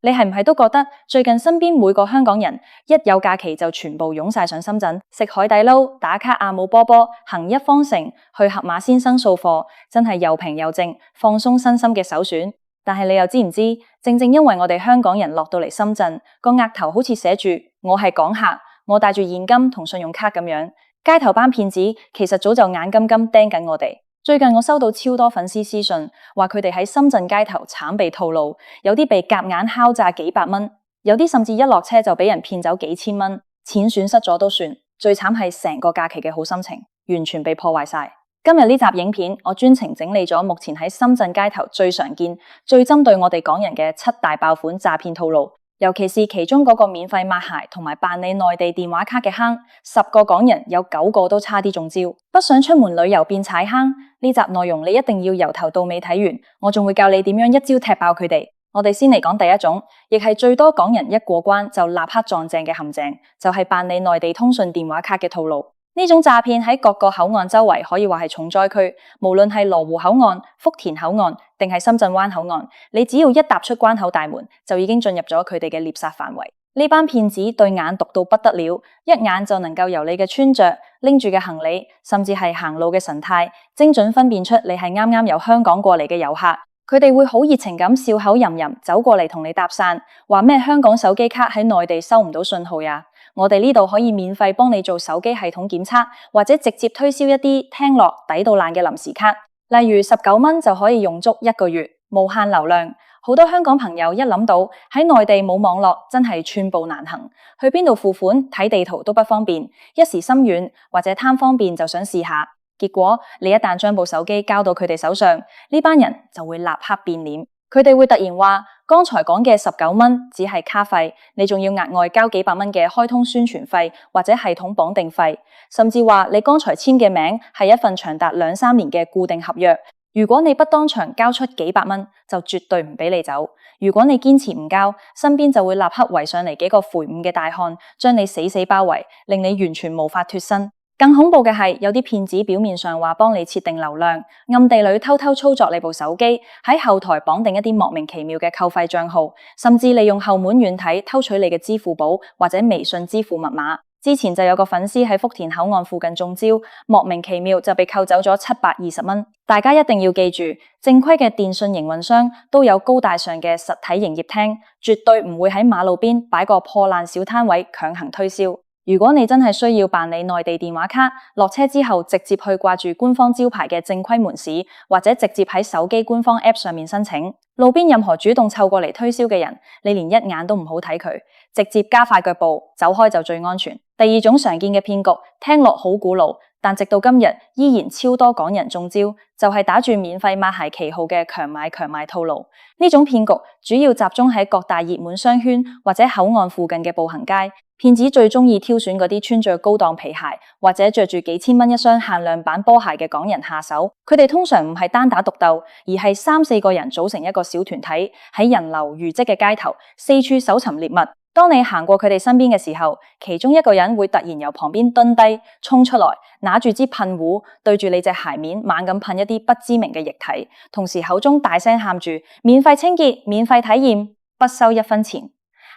你係唔係都覺得最近身邊每個香港人一有假期就全部湧晒上深圳食海底撈、打卡阿姆波波、行一方城、去盒馬鮮生掃貨，真係又平又正，放鬆身心嘅首選。但係你又知唔知，正正因為我哋香港人落到嚟深圳，個額頭好似寫住我係港客，我帶住現金同信用卡咁樣，街頭班騙子其實早就眼金金盯緊我哋。最近我收到超多粉絲私信，話佢哋喺深圳街頭慘被套路，有啲被夾硬敲詐幾百蚊，有啲甚至一落車就俾人騙走幾千蚊，錢損失咗都算，最慘係成個假期嘅好心情完全被破壞晒。今日呢集影片，我專程整理咗目前喺深圳街頭最常見、最針對我哋港人嘅7大爆款詐騙套路，尤其是其中嗰個免費抹鞋同埋辦理內地電話卡嘅坑，10個港人有9個都差啲中招。不想出門旅遊變踩坑，呢集內容你一定要由頭到尾睇完，我仲會教你點樣一招踢爆佢哋。我哋先嚟講第一種，亦係最多港人一過關就立刻撞正嘅陷阱，就係辦理內地通訊電話卡嘅套路。呢種詐騙喺各個口岸周圍可以話係重災區，無論係羅湖口岸、福田口岸定係深圳灣口岸，你只要一踏出關口大門，就已經進入咗佢哋嘅獵殺範圍。呢班騙子對眼毒到不得了，一眼就能夠由你嘅穿着、拎住嘅行李，甚至係行路嘅神態，精準分辨出你係啱啱由香港過嚟嘅遊客。佢哋會好熱情咁笑口吟吟走過嚟同你搭訕，話咩香港手機卡喺內地收唔到信號呀？我哋呢度可以免費幫你做手機系統檢測，或者直接推銷一啲聽落抵到爛嘅臨時卡，例如19蚊就可以用足1個月，無限流量。好多香港朋友一諗到喺內地冇網絡，真係寸步難行，去邊度付款睇地圖都不方便，一時心軟或者貪方便就想試下，結果你一旦將部手機交到佢哋手上，呢班人就會立刻變臉，佢哋會突然話剛才講嘅19蚊只係卡費，你仲要額外交幾百蚊嘅開通宣傳費或者系統綁定費，甚至話你剛才簽嘅名係一份長達2-3年嘅固定合約，如果你不當場交出幾百蚊，就絕對唔俾你走。如果你堅持唔交，身邊就會立刻圍上嚟幾個魁梧嘅大漢，將你死死包圍，令你完全無法脫身。更恐怖嘅係，有啲騙子表面上話幫你設定流量，暗地裏偷偷操作你部手機，喺後台綁定一啲莫名其妙嘅扣費賬號，甚至利用後門軟體偷取你嘅支付寶或者微信支付密碼。之前就有個粉絲喺福田口岸附近中招，莫名其妙就被扣走咗720蚊。大家一定要記住，正規嘅電信營運商都有高大上嘅實體營業廳，絕對唔會喺馬路邊擺個破爛小攤位強行推銷。如果你真係需要辦理內地電話卡，落車之後直接去掛住官方招牌嘅正規門市，或者直接喺手機官方 App 上面申請。路邊任何主動湊過嚟推銷嘅人，你連一眼都唔好睇佢，直接加快腳步走開就最安全。第二種常見嘅騙局，聽落好古老，但直到今日依然超多港人中招，就係打住免費抹鞋旗號嘅強買強賣套路。呢種騙局主要集中喺各大熱門商圈或者口岸附近嘅步行街。騙子最中意挑選嗰啲穿着高檔皮鞋或者着住幾千蚊一雙限量版波鞋嘅港人下手。佢哋通常唔係單打獨鬥，而係3-4個人組成一個小團體，喺人流如織嘅街頭四處搜尋獵物。當你行過佢哋身邊嘅時候，其中一個人會突然由旁邊蹲低衝出來，拿住支噴壺對住你隻鞋面猛咁噴一啲不知名嘅液體，同時口中大聲喊住免費清潔、免費體驗，不收1分錢。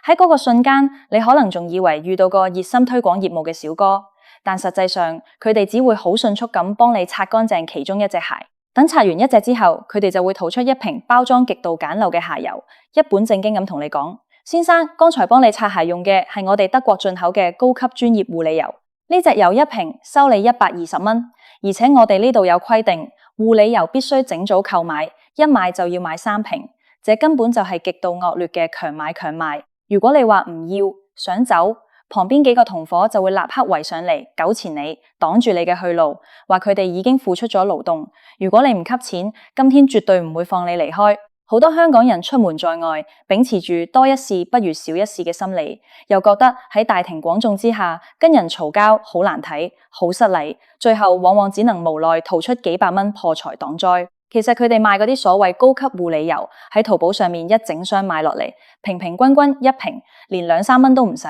喺嗰個瞬間，你可能仲以為遇到個熱心推廣業務嘅小哥，但實際上佢哋只會好迅速咁幫你擦乾淨其中一隻鞋。等擦完一隻之後，佢哋就會吐出一瓶包裝極度簡陋嘅鞋油，一本正經咁同你講：先生，剛才幫你擦鞋用嘅係我哋德國進口嘅高級專業護理油，呢隻油一瓶收你120蚊，而且我哋呢度有規定，護理油必須整組購買，一買就要買3瓶，這根本就係極度惡劣嘅強買強賣。如果你話唔要，想走，旁邊幾個同伙就會立刻圍上嚟糾纏你，擋住你嘅去路，話佢哋已經付出咗勞動，如果你唔給錢，今天絕對唔會放你離開。好多香港人出門在外，秉持住多一事不如少一事嘅心理，又覺得喺大庭廣眾之下跟人嘈交好難睇，好失禮，最後往往只能無奈掏出幾百蚊破財擋災。其實佢哋賣嗰啲所謂高級護理油，喺淘寶上面一整箱買落嚟，平平均均一瓶，連2-3蚊都唔使。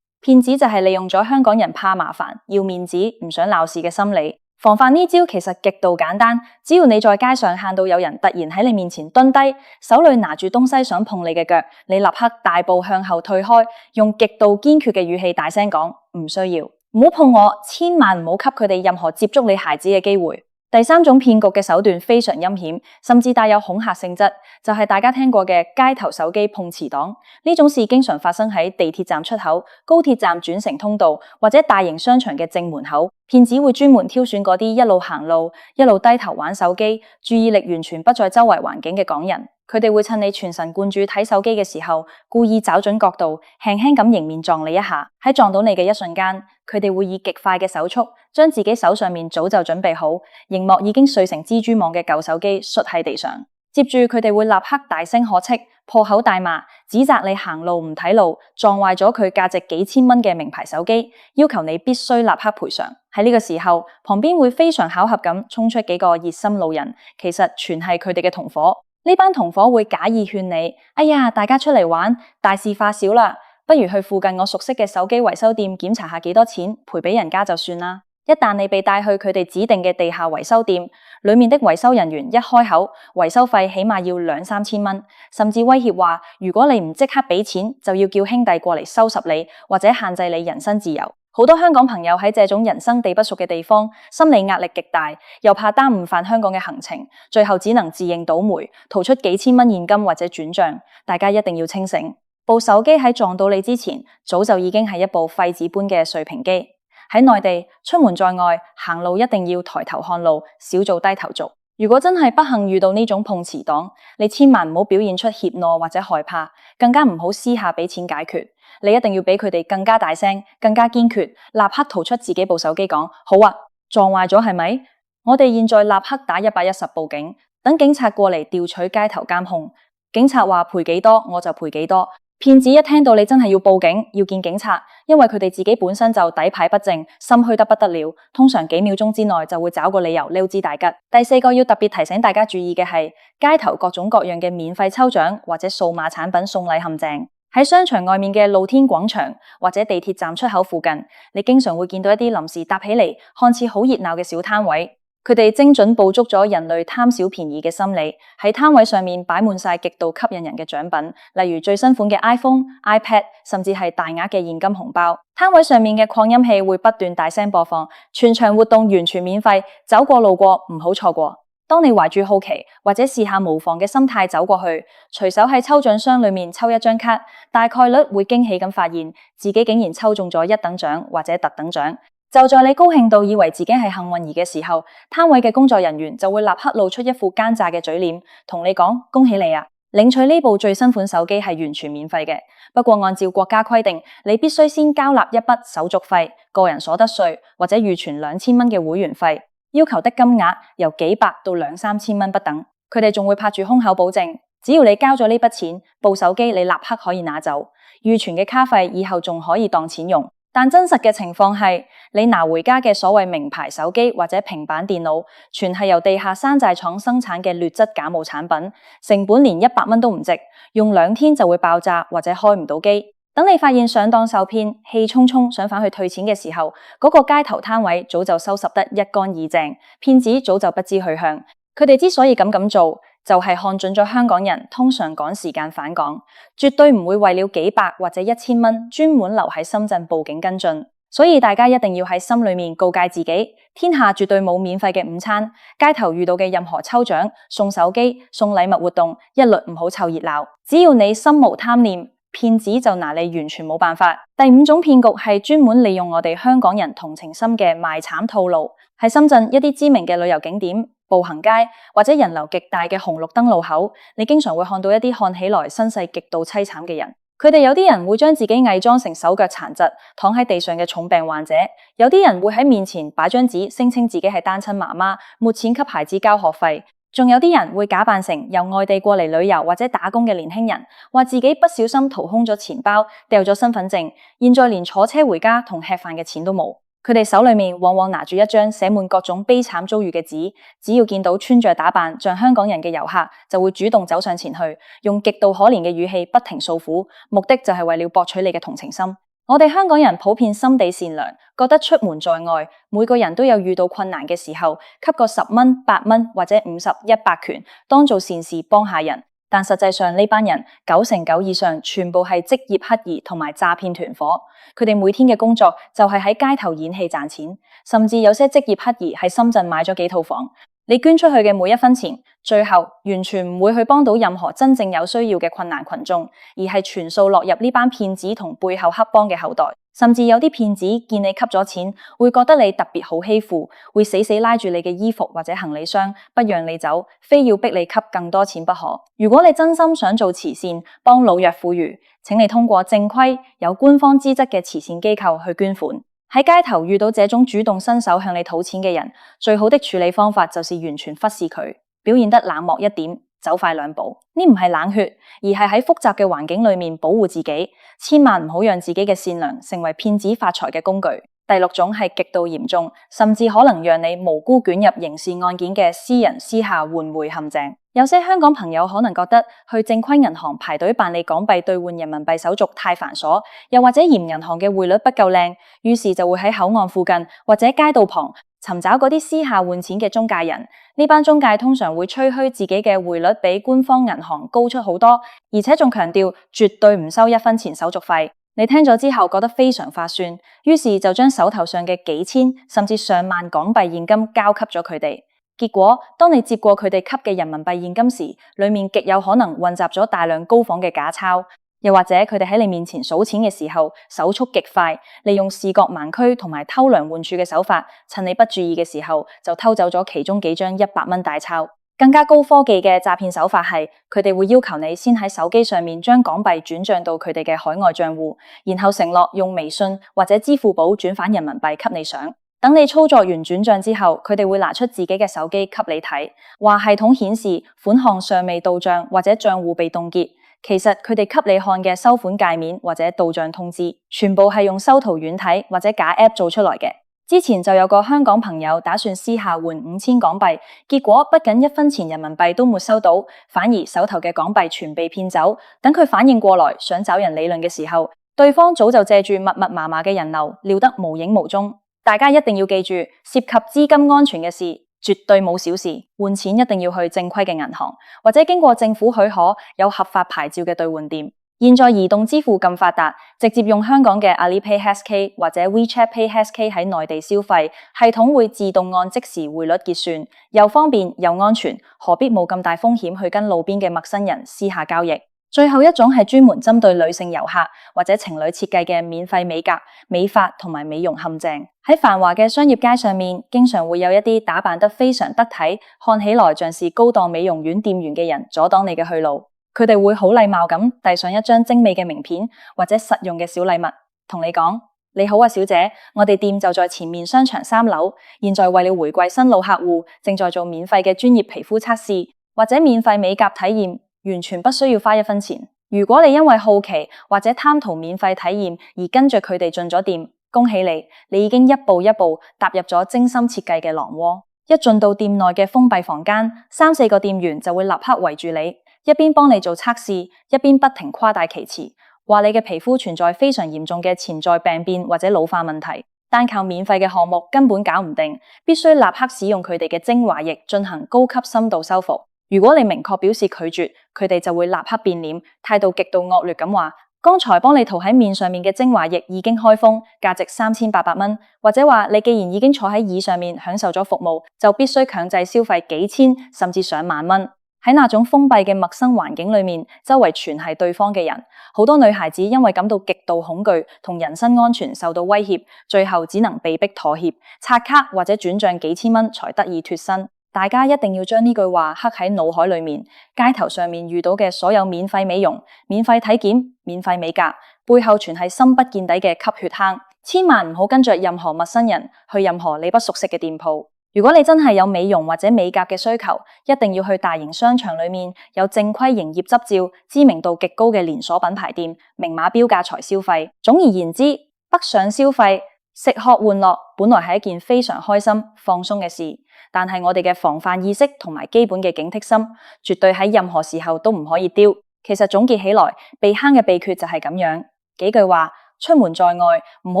騙子就係利用咗香港人怕麻煩、要面子、唔想鬧事嘅心理，防範呢招其實極度簡單，只要你在街上看到有人突然喺你面前蹲低，手裏拿住東西想碰你嘅腳，你立刻大步向後退開，用極度堅決嘅語氣大聲講唔需要，唔好碰我，千萬唔好給佢哋任何接觸你孩子嘅機會。第三種騙局嘅手段非常陰險，甚至帶有恐嚇性質，就係大家聽過嘅街頭手機碰瓷黨。呢種事經常發生喺地鐵站出口、高鐵站轉乘通道或者大型商場嘅正門口。騙子會專門挑選嗰啲一路行路、一路低頭玩手機、注意力完全不在周圍環境嘅港人。佢哋會趁你全神貫注睇手機嘅時候，故意找準角度，輕輕咁迎面撞你一下。喺撞到你嘅一瞬間，佢哋會以極快嘅手速，將自己手上面早就準備好、熒幕已經碎成蜘蛛網嘅舊手機摔喺地上。接住佢哋會立刻大聲呵斥、破口大罵，指責你行路唔睇路，撞壞咗佢價值幾千蚊嘅名牌手機，要求你必須立刻賠償。喺呢個時候，旁邊會非常巧合咁衝出幾個熱心路人，其實全係佢哋嘅同夥。呢班同夥會假意勸你，哎呀，大家出嚟玩，大事化小啦，不如去附近我熟悉嘅手機維修店檢查下幾多錢，賠俾人家就算啦。一旦你被帶去佢哋指定嘅地下維修店，裏面的維修人員一開口，維修費起碼要2-3千蚊，甚至威脅話，如果你唔即刻俾錢，就要叫兄弟過嚟收拾你，或者限制你人身自由。好多香港朋友喺這種人生地不熟嘅地方，心理壓力極大，又怕耽誤返香港嘅行程，最後只能自認倒霉，掏出幾千蚊現金或者轉賬。大家一定要清醒，部手機喺撞到你之前，早就已經係一部廢紙般嘅碎屏機。喺內地，出門在外，行路一定要抬頭看路，少做低頭族。如果真係不幸遇到呢種碰瓷黨，你千萬唔好表現出怯懦或者害怕，更加唔好私下俾錢解決。你一定要比佢哋更加大聲、更加堅決，立刻掏出自己部手機講：好啊，撞壞咗係咪？我哋現在立刻打110報警，等警察過嚟調取街頭監控。警察話賠幾多我就賠幾多。騙子一聽到你真係要報警、要見警察，因為佢哋自己本身就底牌不正、心虛得不得了，通常幾秒鐘之內就會找個理由溜之大吉。第四個要特別提醒大家注意嘅係，街頭各種各樣嘅免費抽獎或者數碼產品送禮陷阱。喺商場外面嘅露天廣場或者地鐵站出口附近，你經常會見到一啲臨時搭起嚟看似好熱鬧嘅小攤位。佢哋精準捕捉咗人類貪小便宜嘅心理，喺攤位上面擺滿晒極度吸引人嘅獎品，例如最新款嘅 iPhone、iPad， 甚至係大額嘅現金紅包。攤位上面嘅擴音器會不斷大聲播放，全場活動完全免費，走過路過唔好錯過。當你懷住好奇或者試下模仿嘅心態走過去，隨手喺抽獎箱裏面抽一張卡，大概率會驚喜咁發現自己竟然抽中咗一等獎或者特等獎。就在你高興到以為自己係幸運兒嘅時候，攤位嘅工作人員就會立刻露出一副奸詐嘅嘴臉，同你講：恭喜你啊！領取呢部最新款手機係完全免費嘅，不過按照國家規定，你必須先交納一筆手續費、個人所得稅或者預存2000蚊嘅會員費。要求的金額由幾百到2-3千蚊不等，佢哋仲會拍住胸口保證，只要你交咗呢筆錢，部手機你立刻可以拿走，預存嘅卡費以後仲可以當錢用。但真實嘅情況係，你拿回家嘅所謂名牌手機或者平板電腦，全係由地下山寨廠生產嘅劣質假冒產品，成本連100蚊都唔值，用2天就會爆炸或者開唔到機。等你發現上當受騙，氣沖沖想返去退錢嘅時候，嗰個街頭攤位早就收拾得一乾二淨，騙子早就不知去向。佢哋之所以咁做，就係看準咗香港人通常趕時間返港，絕對唔會為了幾百或者1000蚊專門留喺深圳報警跟進。所以大家一定要喺心裏面告誡自己，天下絕對冇免費嘅午餐。街頭遇到嘅任何抽獎、送手機、送禮物活動，一律唔好湊熱鬧。只要你心無貪念，騙子就拿你完全冇辦法。第5種騙局係專門利用我哋香港人同情心嘅賣慘套路。喺深圳一啲知名嘅旅遊景點、步行街或者人流極大嘅紅綠燈路口，你經常會看到一啲看起來身世極度淒慘嘅人。佢哋有啲人會將自己偽裝成手腳殘疾、躺喺地上嘅重病患者；有啲人會喺面前擺張紙，聲稱自己係單親媽媽，沒錢給孩子交學費。仲有啲人會假扮成由外地過嚟旅遊或者打工嘅年輕人，話自己不小心掏空咗錢包，掉咗身份證，現在連坐車回家同吃飯嘅錢都冇。佢哋手裏面往往拿住一張寫滿各種悲慘遭遇嘅紙，只要見到穿着打扮像香港人嘅遊客，就會主動走上前去，用極度可憐嘅語氣不停訴苦，目的就係為了博取你嘅同情心。我哋香港人普遍心地善良，覺得出門在外，每個人都有遇到困難嘅時候，給個10蚊、8蚊或者50、100拳，當做善事幫下人。但實際上呢班人9成9以上全部係職業乞兒同埋詐騙團伙，佢哋每天嘅工作就係喺街頭演戲賺錢，甚至有些職業乞兒喺深圳買咗幾套房。你捐出去嘅每一分錢，最後完全唔會去幫到任何真正有需要嘅困難群眾，而係全數落入呢班騙子同背後黑幫嘅口袋。甚至有啲騙子見你吸咗錢，會覺得你特別好欺負，會死死拉住你嘅衣服或者行李箱，不讓你走，非要逼你吸更多錢不可。如果你真心想做慈善，幫老弱婦孺，請你通過正規有官方資質嘅慈善機構去捐款。喺街頭遇到這種主動伸手向你討錢嘅人，最好的處理方法就是完全忽視佢，表現得冷漠一點，走快2步。呢唔係冷血，而係喺複雜嘅環境裏面保護自己，千萬唔好讓自己嘅善良成為騙子發財嘅工具。第6種係極度嚴重，甚至可能讓你無辜捲入刑事案件嘅私人私下換匯陷阱。有些香港朋友可能覺得去正規銀行排隊辦理港幣兌換人民幣手續太繁瑣，又或者嫌銀行嘅匯率不夠靚，於是就會喺口岸附近或者街道旁尋找嗰啲私下換錢嘅中介人。呢班中介通常會吹噓自己嘅匯率比官方銀行高出好多，而且仲強調絕對唔收1分錢手續費。你聽咗之後覺得非常划算，於是就將手頭上嘅幾千甚至上萬港幣現金交給咗佢哋。結果當你接過佢哋給嘅人民幣現金時，裏面極有可能混雜咗大量高仿嘅假鈔，又或者佢哋喺你面前數錢嘅時候手速極快，利用視覺盲區同埋偷梁換柱嘅手法，趁你不注意嘅時候就偷走咗其中幾張100蚊大鈔。更加高科技嘅詐騙手法係，佢哋會要求你先喺手機上面將港幣轉賬到佢哋嘅海外賬戶，然後承諾用微信或者支付寶轉返人民幣給你上。等你操作完轉賬之後，佢哋會拿出自己嘅手機給你睇，話系統顯示款項尚未到賬或者賬戶被凍結。其實佢哋給你看嘅收款界面或者到賬通知，全部係用修圖軟體或者假 App 做出來嘅。之前就有個香港朋友打算私下換5000港幣，結果不僅1分錢人民幣都沒收到，反而手頭嘅港幣全被騙走。等佢反應過來想找人理論嘅時候，對方早就借住密密麻麻嘅人流撩得無影無蹤。大家一定要記住，涉及資金安全嘅事絕對冇小事，換錢一定要去正規嘅銀行，或者經過政府許可有合法牌照嘅兌換店。現在移動支付咁發達，直接用香港嘅 Alipay HashK 或者 WeChat Pay HashK 喺內地消費，系統會自動按即時匯率結算，又方便又安全，何必冒咁大風險去跟路邊嘅陌生人私下交易？最後一種係專門針對女性遊客或者情侶設計嘅免費美甲、美髮同埋美容陷阱。喺繁華嘅商業街上面，經常會有一啲打扮得非常得體，看起來像是高檔美容院店員嘅人阻擋你嘅去路。佢哋會好禮貌咁遞上一張精美嘅名片或者實用嘅小禮物，同你講：你好啊，小姐，我哋店就在前面商場3樓，現在為了回饋新老客戶，正在做免費嘅專業皮膚測試或者免費美甲體驗，完全不需要花1分錢。如果你因為好奇或者貪圖免費體驗而跟着佢哋進咗店，恭喜你，你已經一步一步踏入咗精心設計嘅狼窩。一進到店內嘅封閉房間，3、4個店員就會立刻圍住你，一邊幫你做測試，一邊不停誇大其詞，話你嘅皮膚存在非常嚴重嘅潛在病變或者老化問題，單靠免費嘅項目根本搞唔定，必須立刻使用佢哋嘅精華液進行高級深度修復。如果你明確表示拒絕，佢哋就會立刻變臉，態度極度惡劣咁話：剛才幫你塗喺面上面嘅精華液已經開封，價值3800蚊，或者話你既然已經坐喺椅上面享受咗服務，就必須強制消費幾千甚至上萬蚊。喺那種封閉嘅陌生環境裏面，周圍全係對方嘅人，好多女孩子因為感到極度恐懼同人身安全受到威脅，最後只能被迫妥協，刷卡或者轉賬幾千蚊才得以脫身。大家一定要將呢句話刻喺腦海裏面，街頭上面遇到嘅所有免費美容、免費體檢、免費美甲，背後全係深不見底嘅吸血坑。千萬唔好跟着任何陌生人去任何你不熟悉嘅店鋪。如果你真係有美容或者美甲嘅需求，一定要去大型商場裏面有正規營業執照、知名度極高嘅連鎖品牌店，明碼標價才消費。總而言之，北上消費、食喝玩樂本來係一件非常開心、放鬆嘅事，但係我哋嘅防範意識同埋基本嘅警惕心，絕對喺任何時候都唔可以丟。其實總結起來，避坑嘅秘訣就係咁樣幾句話：出門在外，唔好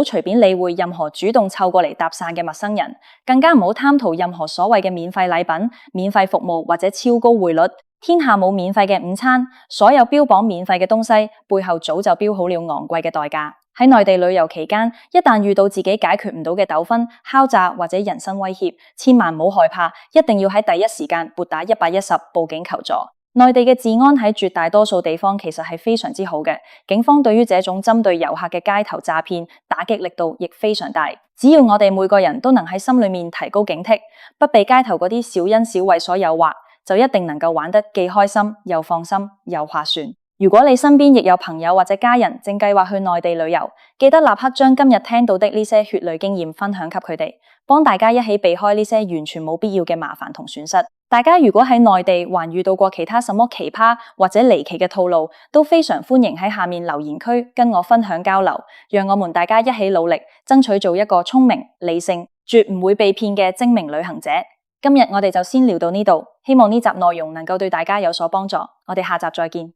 隨便理會任何主動湊過嚟搭訕嘅陌生人，更加唔好貪圖任何所謂嘅免費禮品、免費服務或者超高匯率。天下冇免費嘅午餐，所有標榜免費嘅東西背後早就標好了昂貴嘅代價。喺內地旅遊期間，一旦遇到自己解決唔到嘅糾紛、敲詐或者人身威脅，千萬唔好害怕，一定要喺第一時間撥打110報警求助。內地嘅治安喺絕大多數地方其實係非常之好嘅，警方對於這種針對遊客嘅街頭詐騙打擊力度亦非常大。只要我哋每個人都能喺心裏面提高警惕，不被街頭嗰啲小恩小惠所誘惑，就一定能夠玩得既開心又放心又划算。如果你身邊亦有朋友或者家人正計劃去內地旅遊，記得立刻將今日聽到的呢些血淚經驗分享給佢哋，幫大家一起避開呢些完全冇必要嘅麻煩同損失。大家如果喺內地還遇到過其他什麼奇葩或者離奇嘅套路，都非常歡迎喺下面留言區跟我分享交流，讓我們大家一起努力，爭取做一個聰明、理性、絕唔會被騙嘅精明旅行者。今日我哋就先聊到呢度，希望呢集內容能夠對大家有所幫助，我哋下集再見。